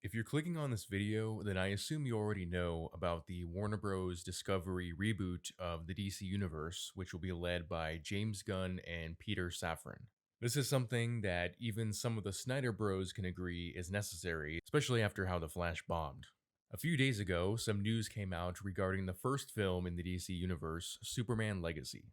If you're clicking on this video, then I assume you already know about the Warner Bros. Discovery reboot of the DC Universe, which will be led by James Gunn and Peter Safran. This is something that even some of the Snyder Bros can agree is necessary, especially after how The Flash bombed. A few days ago, some news came out regarding the first film in the DC Universe, Superman Legacy.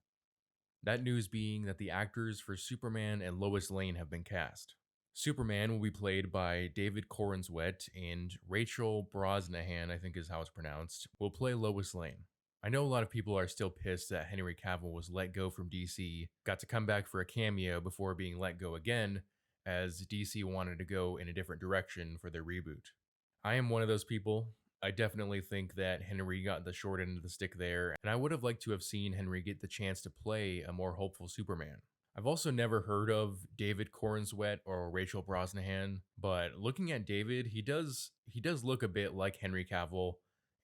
That news being that the actors for Superman and Lois Lane have been cast. Superman will be played by David Corenswet, and Rachel Brosnahan, I think is how it's pronounced, will play Lois Lane. I know a lot of people are still pissed that Henry Cavill was let go from DC, got to come back for a cameo before being let go again, as DC wanted to go in a different direction for their reboot. I am one of those people. I definitely think that Henry got the short end of the stick there, and I would have liked to have seen Henry get the chance to play a more hopeful Superman. I've also never heard of David Corenswet or Rachel Brosnahan, but looking at David, he does look a bit like Henry Cavill,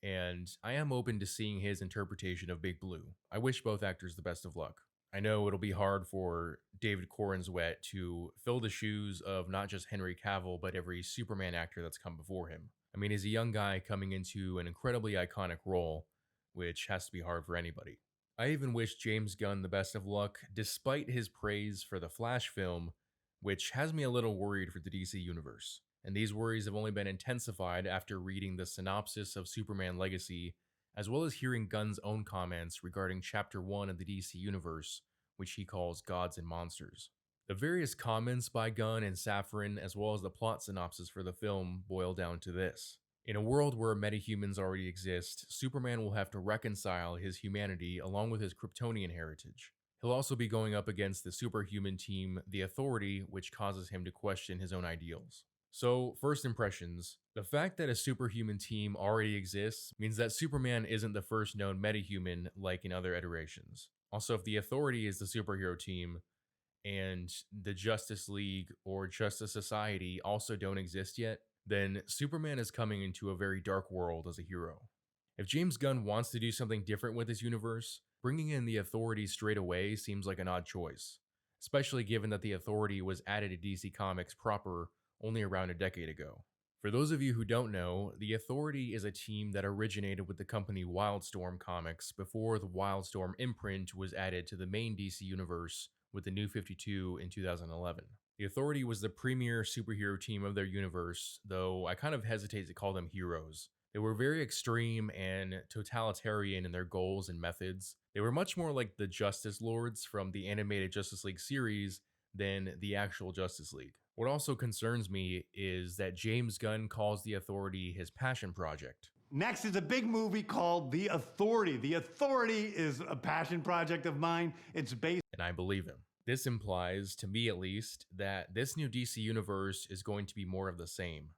and I am open to seeing his interpretation of Big Blue. I wish both actors the best of luck. I know it'll be hard for David Corenswet to fill the shoes of not just Henry Cavill, but every Superman actor that's come before him. I mean, he's a young guy coming into an incredibly iconic role, which has to be hard for anybody. I even wish James Gunn the best of luck, despite his praise for the Flash film, which has me a little worried for the DC Universe. And these worries have only been intensified after reading the synopsis of Superman Legacy, as well as hearing Gunn's own comments regarding Chapter 1 of the DC Universe, which he calls Gods and Monsters. The various comments by Gunn and Safran, as well as the plot synopsis for the film, boil down to this. In a world where metahumans already exist, Superman will have to reconcile his humanity along with his Kryptonian heritage. He'll also be going up against the superhuman team, the Authority, which causes him to question his own ideals. So, first impressions. The fact that a superhuman team already exists means that Superman isn't the first known metahuman like in other iterations. Also, if the Authority is the superhero team, and the Justice League or Justice Society also don't exist yet, then Superman is coming into a very dark world as a hero. If James Gunn wants to do something different with his universe, bringing in the Authority straight away seems like an odd choice, especially given that the Authority was added to DC Comics proper only around a decade ago. For those of you who don't know, the Authority is a team that originated with the company Wildstorm Comics before the Wildstorm imprint was added to the main DC universe with the New 52 in 2011. The Authority was the premier superhero team of their universe, though I kind of hesitate to call them heroes. They were very extreme and totalitarian in their goals and methods. They were much more like the Justice Lords from the animated Justice League series than the actual Justice League. What also concerns me is that James Gunn calls the Authority his passion project. Next is a big movie called The Authority. The Authority is a passion project of mine. It's based... And I believe him. This implies, to me at least, that this new DC universe is going to be more of the same.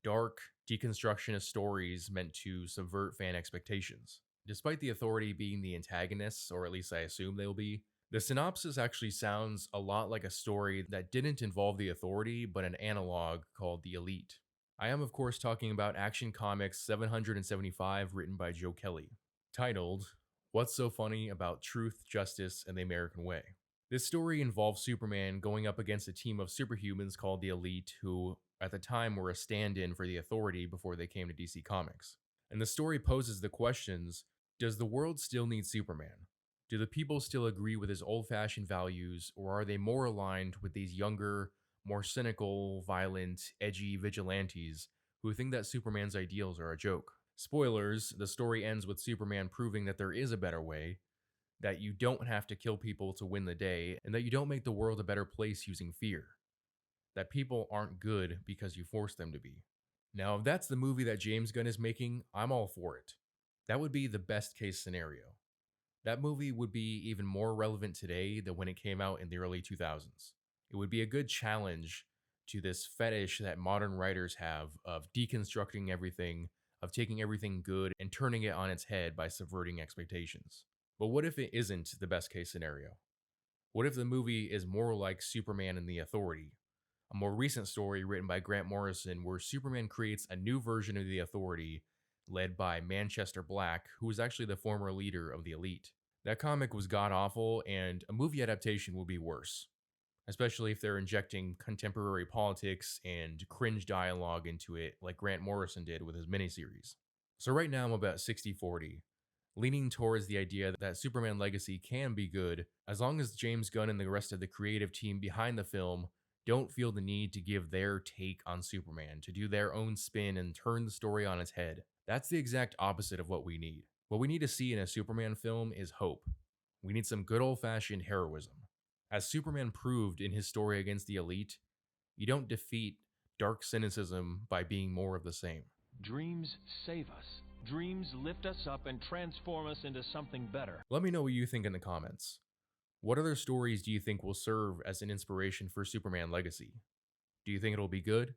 Dark, deconstructionist stories meant to subvert fan expectations. Despite the Authority being the antagonists, or at least I assume they'll be, the synopsis actually sounds a lot like a story that didn't involve the Authority, but an analog called The Elite. I am of course talking about Action Comics 775 written by Joe Kelly, titled, What's So Funny About Truth, Justice, and the American Way? This story involves Superman going up against a team of superhumans called the Elite, who at the time were a stand-in for the Authority before they came to DC Comics. And the story poses the questions, does the world still need Superman? Do the people still agree with his old-fashioned values, or are they more aligned with these younger, more cynical, violent, edgy vigilantes who think that Superman's ideals are a joke? Spoilers, the story ends with Superman proving that there is a better way, that you don't have to kill people to win the day, and that you don't make the world a better place using fear. That people aren't good because you force them to be. Now, if that's the movie that James Gunn is making, I'm all for it. That would be the best case scenario. That movie would be even more relevant today than when it came out in the early 2000s. It would be a good challenge to this fetish that modern writers have of deconstructing everything, of taking everything good and turning it on its head by subverting expectations. But what if it isn't the best case scenario? What if the movie is more like Superman and the Authority? A more recent story written by Grant Morrison where Superman creates a new version of the Authority led by Manchester Black, who was actually the former leader of the Elite. That comic was god-awful, and a movie adaptation would be worse. especially if they're injecting contemporary politics and cringe dialogue into it like Grant Morrison did with his miniseries. So right now I'm about 60-40, leaning towards the idea that Superman Legacy can be good as long as James Gunn and the rest of the creative team behind the film don't feel the need to give their take on Superman, to do their own spin and turn the story on its head. That's the exact opposite of what we need. What we need to see in a Superman film is hope. We need some good old fashioned heroism. As Superman proved in his story against the elite, you don't defeat dark cynicism by being more of the same. Dreams save us. Dreams lift us up and transform us into something better. Let me know what you think in the comments. What other stories do you think will serve as an inspiration for Superman Legacy? Do you think it'll be good?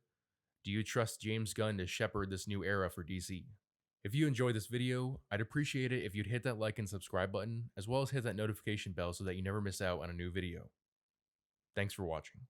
Do you trust James Gunn to shepherd this new era for DC? If you enjoyed this video, I'd appreciate it if you'd hit that like and subscribe button, as well as hit that notification bell so that you never miss out on a new video. Thanks for watching.